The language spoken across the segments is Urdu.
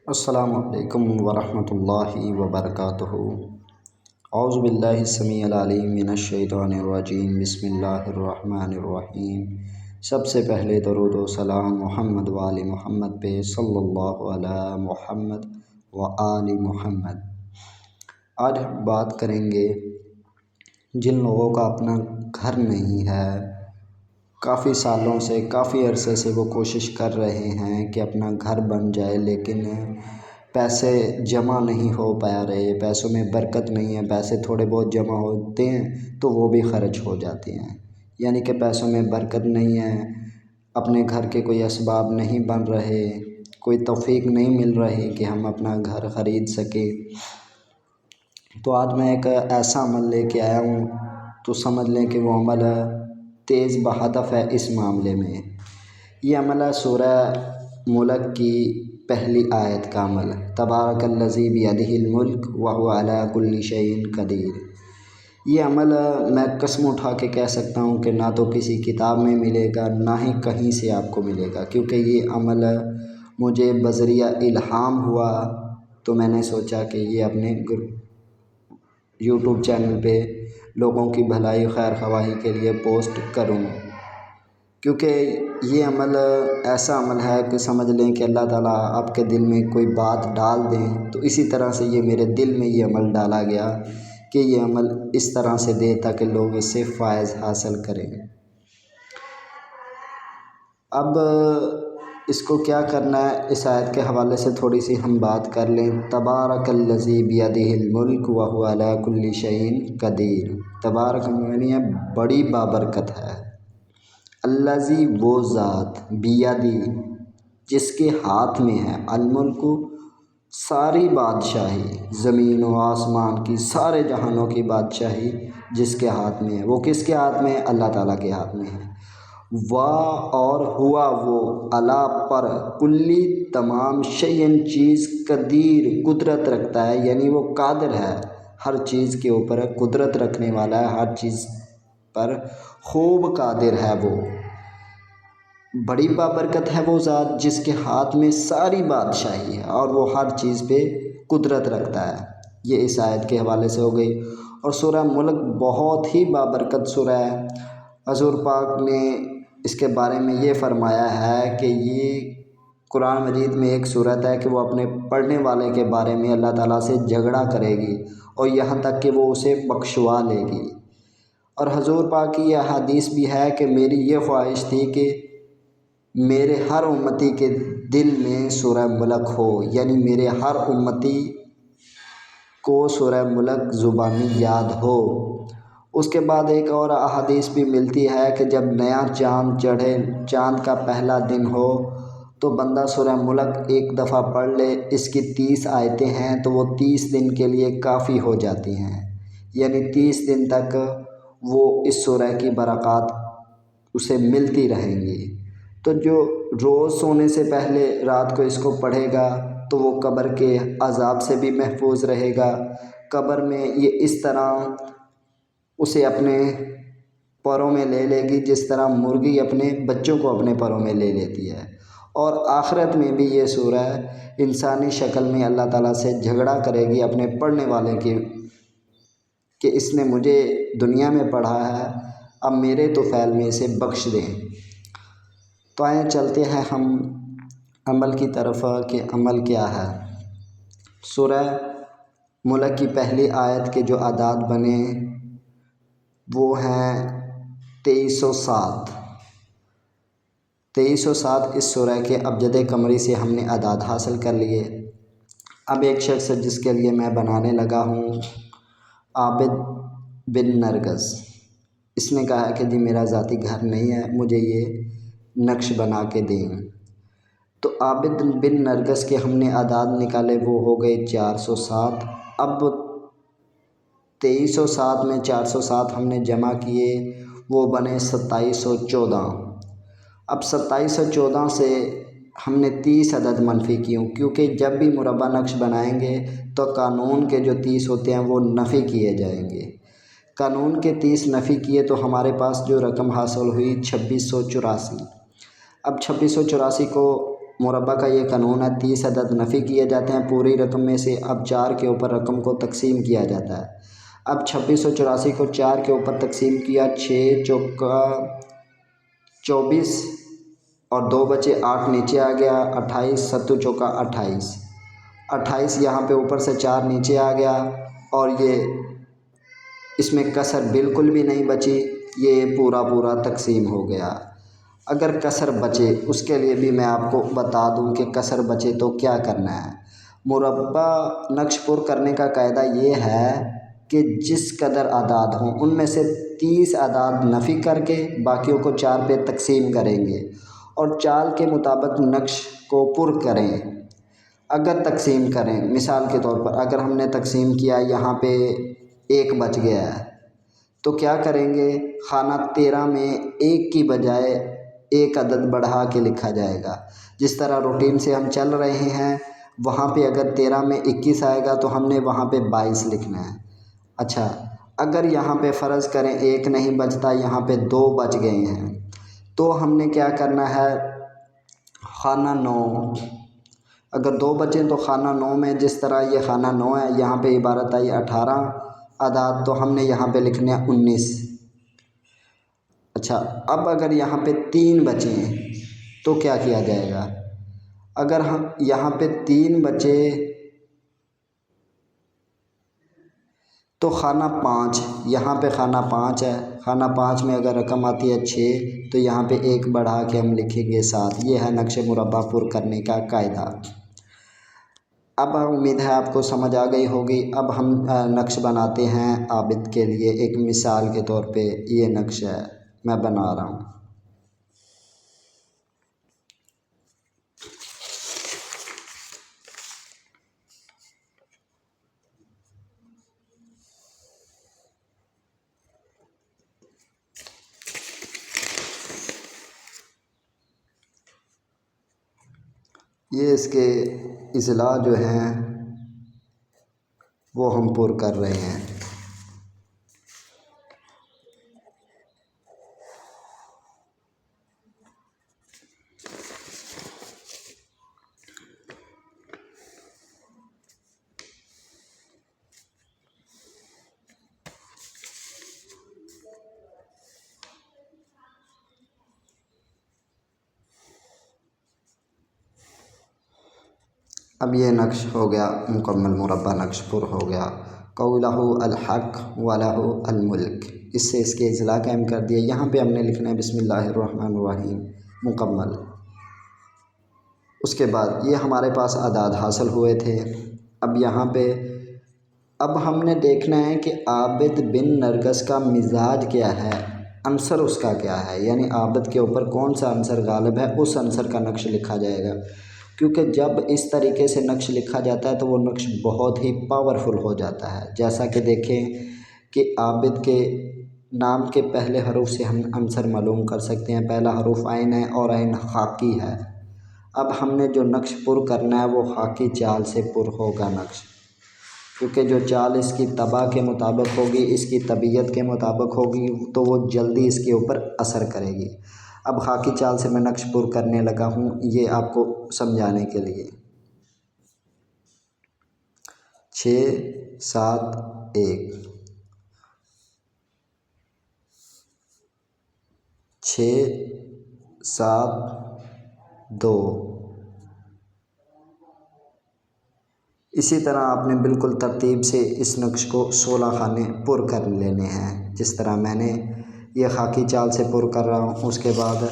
السلام علیکم ورحمۃ اللہ وبرکاتہ۔ اعوذ باللہ السمیع العلیم من الشیطان الرجیم، بسم اللہ الرحمن الرحیم۔ سب سے پہلے درود و سلام محمد و آل محمد پہ، صلی اللہ علی محمد و آل محمد۔ آج ہم بات کریں گے جن لوگوں کا اپنا گھر نہیں ہے، کافی سالوں سے، کافی عرصے سے وہ کوشش کر رہے ہیں کہ اپنا گھر بن جائے، لیکن پیسے جمع نہیں ہو پا رہے، پیسوں میں برکت نہیں ہے، پیسے تھوڑے بہت جمع ہوتے ہیں تو وہ بھی خرچ ہو جاتے ہیں، یعنی کہ پیسوں میں برکت نہیں ہے، اپنے گھر کے کوئی اسباب نہیں بن رہے، کوئی توفیق نہیں مل رہی کہ ہم اپنا گھر خرید سکیں۔ تو آج میں ایک ایسا عمل لے کے آیا ہوں، تو سمجھ لیں کہ وہ عمل تیز بہدف ہے اس معاملے میں۔ یہ عمل ہے سورہ ملک کی پہلی آیت کا عمل، تبارک الذی بیدہ الملک وہو علی کل شیء قدیر۔ یہ عمل میں قسم اٹھا کے کہہ سکتا ہوں کہ نہ تو کسی کتاب میں ملے گا، نہ ہی کہیں سے آپ کو ملے گا، کیونکہ یہ عمل مجھے بذریعہ الہام ہوا، تو میں نے سوچا کہ یہ اپنے یوٹیوب چینل پہ لوگوں کی بھلائی خیر خواہی کے لیے پوسٹ کروں، کیونکہ یہ عمل ایسا عمل ہے کہ سمجھ لیں کہ اللہ تعالیٰ آپ کے دل میں کوئی بات ڈال دیں، تو اسی طرح سے یہ میرے دل میں یہ عمل ڈالا گیا کہ یہ عمل اس طرح سے دے تاکہ لوگ اس سے فائز حاصل کریں۔ اب اس کو کیا کرنا ہے، اس آیت کے حوالے سے تھوڑی سی ہم بات کر لیں۔ تبارک الذی بیدہ الملک وہو علی کل شیء قدیر۔ تبارک معنی ہے بڑی بابرکت ہے، الذی وہ ذات، بیدی جس کے ہاتھ میں ہے، الملک ساری بادشاہی، زمین و آسمان کی، سارے جہانوں کی بادشاہی جس کے ہاتھ میں ہے۔ وہ کس کے ہاتھ میں ہے؟ اللہ تعالیٰ کے ہاتھ میں ہے۔ اور ہوا وہ علا پر، کلی تمام، شیئن چیز، قدیر قدرت رکھتا ہے، یعنی وہ قادر ہے، ہر چیز کے اوپر قدرت رکھنے والا ہے، ہر چیز پر خوب قادر ہے۔ وہ بڑی بابرکت ہے وہ ذات جس کے ہاتھ میں ساری بادشاہی ہے اور وہ ہر چیز پہ قدرت رکھتا ہے۔ یہ اس آیت کے حوالے سے ہو گئی۔ اور سورہ ملک بہت ہی بابرکت سورہ ہے۔ حضور پاک نے اس کے بارے میں یہ فرمایا ہے کہ یہ قرآن مجید میں ایک صورت ہے کہ وہ اپنے پڑھنے والے کے بارے میں اللہ تعالیٰ سے جھگڑا کرے گی اور یہاں تک کہ وہ اسے بخشوا لے گی۔ اور حضور پاک کی یہ حدیث بھی ہے کہ میری یہ خواہش تھی کہ میرے ہر امتی کے دل میں سورہ ملک ہو، یعنی میرے ہر امتی کو سورہ ملک زبانی یاد ہو۔ اس کے بعد ایک اور احادیث بھی ملتی ہے کہ جب نیا چاند چڑھے، چاند کا پہلا دن ہو، تو بندہ سورہ ملک ایک دفعہ پڑھ لے۔ اس کی 30 آیتیں ہیں تو وہ 30 دن کے لیے کافی ہو جاتی ہیں، یعنی 30 دن تک وہ اس سورہ کی برکات اسے ملتی رہیں گی۔ تو جو روز سونے سے پہلے رات کو اس کو پڑھے گا تو وہ قبر کے عذاب سے بھی محفوظ رہے گا۔ قبر میں یہ اس طرح اسے اپنے پروں میں لے لے گی جس طرح مرغی اپنے بچوں کو اپنے پروں میں لے لیتی ہے۔ اور آخرت میں بھی یہ سورہ انسانی شکل میں اللہ تعالیٰ سے جھگڑا کرے گی اپنے پڑھنے والے کی کہ اس نے مجھے دنیا میں پڑھا ہے، اب میرے تو فعل میں اسے بخش دیں۔ تو آئیں چلتے ہیں ہم عمل کی طرف کہ عمل کیا ہے۔ سورہ ملک کی پہلی آیت کے جو اعداد بنے وہ ہیں 2307۔ 2307 اس سورہ کے ابجد قمری سے ہم نے اعداد حاصل کر لیے۔ اب ایک شخص جس کے لیے میں بنانے لگا ہوں، عابد بن نرگس، اس نے کہا کہ جی میرا ذاتی گھر نہیں ہے، مجھے یہ نقش بنا کے دیں۔ تو عابد بن نرگس کے ہم نے اعداد نکالے، وہ ہو گئے 407۔ اب 2307 میں 407 ہم نے جمع کیے، وہ بنے 2714۔ اب 2714 سے ہم نے 30 عدد منفی کیوں، کیونکہ جب بھی مربع نقش بنائیں گے تو قانون کے جو 30 ہوتے ہیں وہ نفی کیے جائیں گے۔ قانون کے 30 نفی کیے تو ہمارے پاس جو رقم حاصل ہوئی 2684۔ اب 2684 کو مربع کا یہ قانون ہے، 30 عدد نفی کیے جاتے ہیں پوری رقم میں سے، اب 4 کے اوپر رقم کو تقسیم کیا جاتا ہے۔ اب 2684 کو 4 کے اوپر تقسیم کیا، 6 چوکا 24 اور 2 بچے 8 نیچے آ گیا، 28 7 چوکا 28 یہاں پہ اوپر سے 4 نیچے آ گیا، اور یہ اس میں کسر بالکل بھی نہیں بچی، یہ پورا تقسیم ہو گیا۔ اگر کسر بچے، اس کے لیے بھی میں آپ کو بتا دوں کہ کسر بچے تو کیا کرنا ہے۔ مربع نقش پر کرنے کا قاعدہ یہ ہے کہ جس قدر اعداد ہوں ان میں سے 30 اعداد نفی کر کے باقیوں کو 4 پہ تقسیم کریں گے اور چال کے مطابق نقش کو پر کریں۔ اگر تقسیم کریں، مثال کے طور پر اگر ہم نے تقسیم کیا، یہاں پہ 1 بچ گیا ہے تو کیا کریں گے، خانہ 13 میں 1 کی بجائے 1 عدد بڑھا کے لکھا جائے گا۔ جس طرح روٹین سے ہم چل رہے ہیں، وہاں پہ اگر 13 میں 21 آئے گا تو ہم نے وہاں پہ 22 لکھنا ہے۔ اچھا، اگر یہاں پہ فرض کریں 1 نہیں بچتا، یہاں پہ 2 بچ گئے ہیں، تو ہم نے کیا کرنا ہے، خانہ 9، اگر 2 بچیں تو خانہ 9 میں، جس طرح یہ خانہ 9 ہے، یہاں پہ عبارت آئی 18 اعداد، تو ہم نے یہاں پہ لکھنے ہیں 19۔ اچھا، اب اگر یہاں پہ 3 بچے ہیں تو کیا کیا جائے گا، اگر ہم یہاں پہ 3 بچے تو خانہ 5، یہاں پہ خانہ 5 ہے، خانہ 5 میں اگر رقم آتی ہے 6 تو یہاں پہ 1 بڑھا کے ہم لکھیں گے 7۔ یہ ہے نقش مربع پر کرنے کا قاعدہ۔ اب امید ہے آپ کو سمجھ آ گئی ہوگی۔ اب ہم نقش بناتے ہیں عابد کے لیے، ایک مثال کے طور پہ یہ نقش ہے میں بنا رہا ہوں۔ یہ اس کے اضلاع جو ہیں وہ ہم پر کر رہے ہیں۔ اب یہ نقش ہو گیا مکمل، مربع نقش پر ہو گیا۔ قولہ الحق ولہ الملک، اس سے اس کے اضلاع قائم کر دیا۔ یہاں پہ ہم نے لکھنا ہے بسم اللہ الرحمن الرحیم مکمل۔ اس کے بعد یہ ہمارے پاس اعداد حاصل ہوئے تھے۔ اب یہاں پہ اب ہم نے دیکھنا ہے کہ عابد بن نرگس کا مزاج کیا ہے، عنصر اس کا کیا ہے، یعنی عابد کے اوپر کون سا عنصر غالب ہے، اس عنصر کا نقش لکھا جائے گا۔ کیونکہ جب اس طریقے سے نقش لکھا جاتا ہے تو وہ نقش بہت ہی پاورفل ہو جاتا ہے۔ جیسا کہ دیکھیں کہ عابد کے نام کے پہلے حروف سے ہم عنصر معلوم کر سکتے ہیں۔ پہلا حروف عین ہے اور عین خاکی ہے۔ اب ہم نے جو نقش پر کرنا ہے وہ خاکی چال سے پر ہوگا نقش، کیونکہ جو چال اس کی طبع کے مطابق ہوگی، اس کی طبیعت کے مطابق ہوگی، تو وہ جلدی اس کے اوپر اثر کرے گی۔ اب خاکی چال سے میں نقش پر کرنے لگا ہوں، یہ آپ کو سمجھانے کے لیے۔ 6 7 1 6 7 2۔ اسی طرح آپ نے بالکل ترتیب سے اس نقش کو 16 خانے پر کر لینے ہیں، جس طرح میں نے یہ خاکی چال سے پر کر رہا ہوں۔ اس کے بعد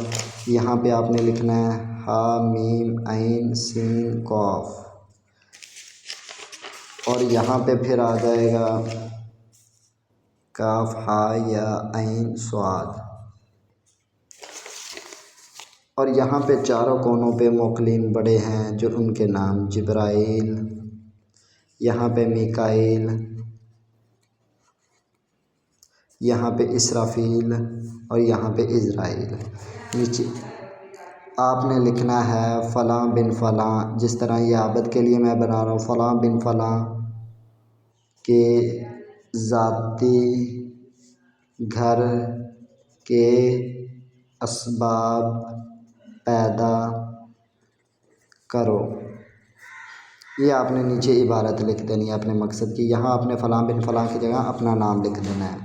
یہاں پہ آپ نے لکھنا ہے ح م ع س ق، اور یہاں پہ پھر آ جائے گا ک ح ی ع ص، اور یہاں پہ چاروں کونوں پہ موکلین بڑے ہیں جو ان کے نام جبرائیل، یہاں پہ میکائیل، یہاں پہ اسرافیل اور یہاں پہ عزرائیل۔ نیچے آپ نے لکھنا ہے فلاں بن فلاں، جس طرح یہ عابد کے لیے میں بنا رہا ہوں، فلاں بن فلاں کے ذاتی گھر کے اسباب پیدا کرو۔ یہ آپ نے نیچے عبارت لکھ دینی ہے اپنے مقصد کی، یہاں آپ نے فلاں بن فلاں کی جگہ اپنا نام لکھ دینا ہے۔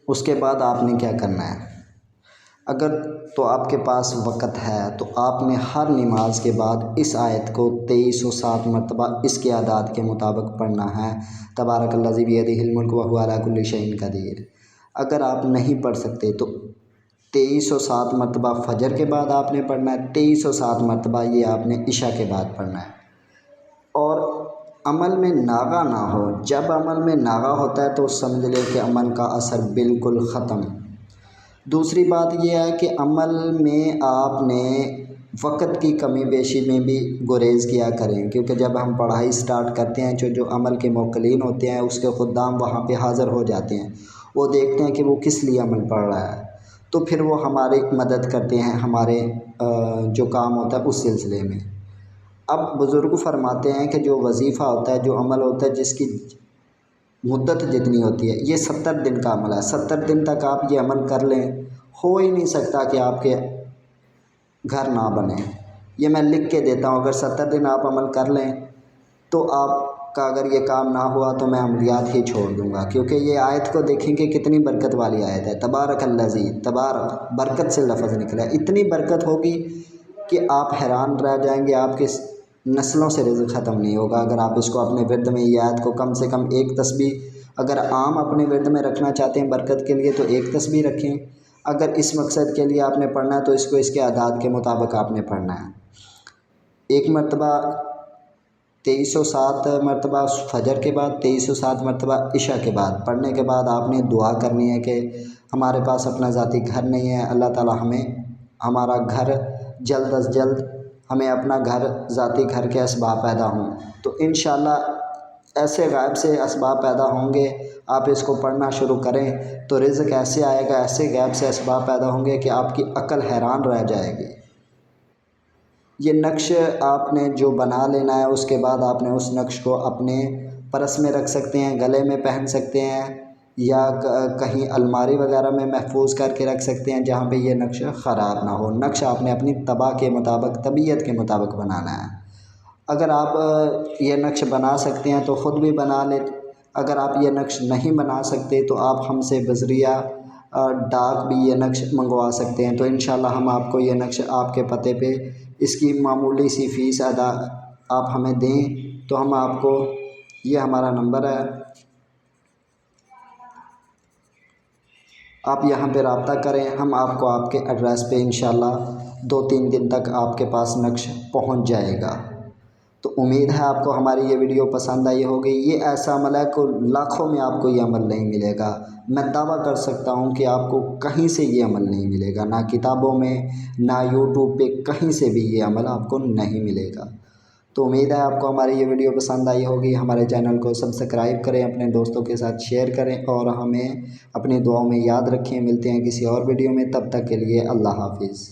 اس کے بعد آپ نے کیا کرنا ہے، اگر تو آپ کے پاس وقت ہے تو آپ نے ہر نماز کے بعد اس آیت کو 2307 مرتبہ اس کے اعداد کے مطابق پڑھنا ہے، تبارک الذی بیدہ الملک وہو علی کل شیء قدیر۔ اگر آپ نہیں پڑھ سکتے تو 2307 مرتبہ فجر کے بعد آپ نے پڑھنا ہے، 2307 مرتبہ یہ آپ نے عشاء کے بعد پڑھنا ہے۔ اور عمل میں ناغہ نہ ہو، جب عمل میں ناغہ ہوتا ہے تو سمجھ لے کہ عمل کا اثر بالکل ختم۔ دوسری بات یہ ہے کہ عمل میں آپ نے وقت کی کمی بیشی میں بھی گریز کیا کریں، کیونکہ جب ہم پڑھائی سٹارٹ کرتے ہیں جو عمل کے موکلین ہوتے ہیں اس کے خدام وہاں پہ حاضر ہو جاتے ہیں، وہ دیکھتے ہیں کہ وہ کس لیے عمل پڑھ رہا ہے، تو پھر وہ ہماری مدد کرتے ہیں ہمارے جو کام ہوتا ہے اس سلسلے میں۔ اب بزرگ فرماتے ہیں کہ جو وظیفہ ہوتا ہے، جو عمل ہوتا ہے جس کی مدت جتنی ہوتی ہے، یہ 70 دن کا عمل ہے، 70 دن تک آپ یہ عمل کر لیں، ہو ہی نہیں سکتا کہ آپ کے گھر نہ بنے۔ یہ میں لکھ کے دیتا ہوں، اگر 70 دن آپ عمل کر لیں تو آپ کا اگر یہ کام نہ ہوا تو میں عملیات ہی چھوڑ دوں گا، کیونکہ یہ آیت کو دیکھیں کہ کتنی برکت والی آیت ہے، تبارک الذی، تبارک برکت سے لفظ نکلا ہے، اتنی برکت ہوگی کہ آپ حیران رہ جائیں گے، آپ کے نسلوں سے رزق ختم نہیں ہوگا اگر آپ اس کو اپنے ورد میں یہ آیت کو کم سے کم ایک تسبیح، اگر عام اپنے ورد میں رکھنا چاہتے ہیں برکت کے لیے تو ایک تسبیح رکھیں، اگر اس مقصد کے لیے آپ نے پڑھنا ہے تو اس کو اس کے اعداد کے مطابق آپ نے پڑھنا ہے۔ ایک مرتبہ 2307 مرتبہ فجر کے بعد، 2307 مرتبہ عشاء کے بعد پڑھنے کے بعد آپ نے دعا کرنی ہے کہ ہمارے پاس اپنا ذاتی گھر نہیں ہے، اللہ تعالی ہمیں ہمارا گھر جلد از جلد، ہمیں اپنا گھر ذاتی گھر کے اسباب پیدا ہوں، تو انشاءاللہ ایسے غائب سے اسباب پیدا ہوں گے، آپ اس کو پڑھنا شروع کریں تو رزق ایسے آئے گا، ایسے غائب سے اسباب پیدا ہوں گے کہ آپ کی عقل حیران رہ جائے گی۔ یہ نقش آپ نے جو بنا لینا ہے، اس کے بعد آپ نے اس نقش کو اپنے پرس میں رکھ سکتے ہیں، گلے میں پہن سکتے ہیں، یا کہیں الماری وغیرہ میں محفوظ کر کے رکھ سکتے ہیں جہاں پہ یہ نقش خراب نہ ہو۔ نقش آپ نے اپنی طبع کے مطابق، طبیعت کے مطابق بنانا ہے۔ اگر آپ یہ نقش بنا سکتے ہیں تو خود بھی بنا لیں، اگر آپ یہ نقش نہیں بنا سکتے تو آپ ہم سے بذریعہ ڈاک بھی یہ نقش منگوا سکتے ہیں، تو انشاءاللہ ہم آپ کو یہ نقش آپ کے پتے پہ اس کی معمولی سی فیس ادا آپ ہمیں دیں تو ہم آپ کو، یہ ہمارا نمبر ہے، آپ یہاں پہ رابطہ کریں، ہم آپ کو آپ کے ایڈریس پہ انشاءاللہ 2-3 دن تک آپ کے پاس نقش پہنچ جائے گا۔ تو امید ہے آپ کو ہماری یہ ویڈیو پسند آئی ہوگی۔ یہ ایسا عمل ہے کہ لاکھوں میں آپ کو یہ عمل نہیں ملے گا، میں دعویٰ کر سکتا ہوں کہ آپ کو کہیں سے یہ عمل نہیں ملے گا، نہ کتابوں میں، نہ یوٹیوب پہ، کہیں سے بھی یہ عمل آپ کو نہیں ملے گا۔ تو امید ہے آپ کو ہماری یہ ویڈیو پسند آئی ہوگی، ہمارے چینل کو سبسکرائب کریں، اپنے دوستوں کے ساتھ شیئر کریں اور ہمیں اپنی دعاؤں میں یاد رکھیں۔ ملتے ہیں کسی اور ویڈیو میں، تب تک کے لیے اللہ حافظ۔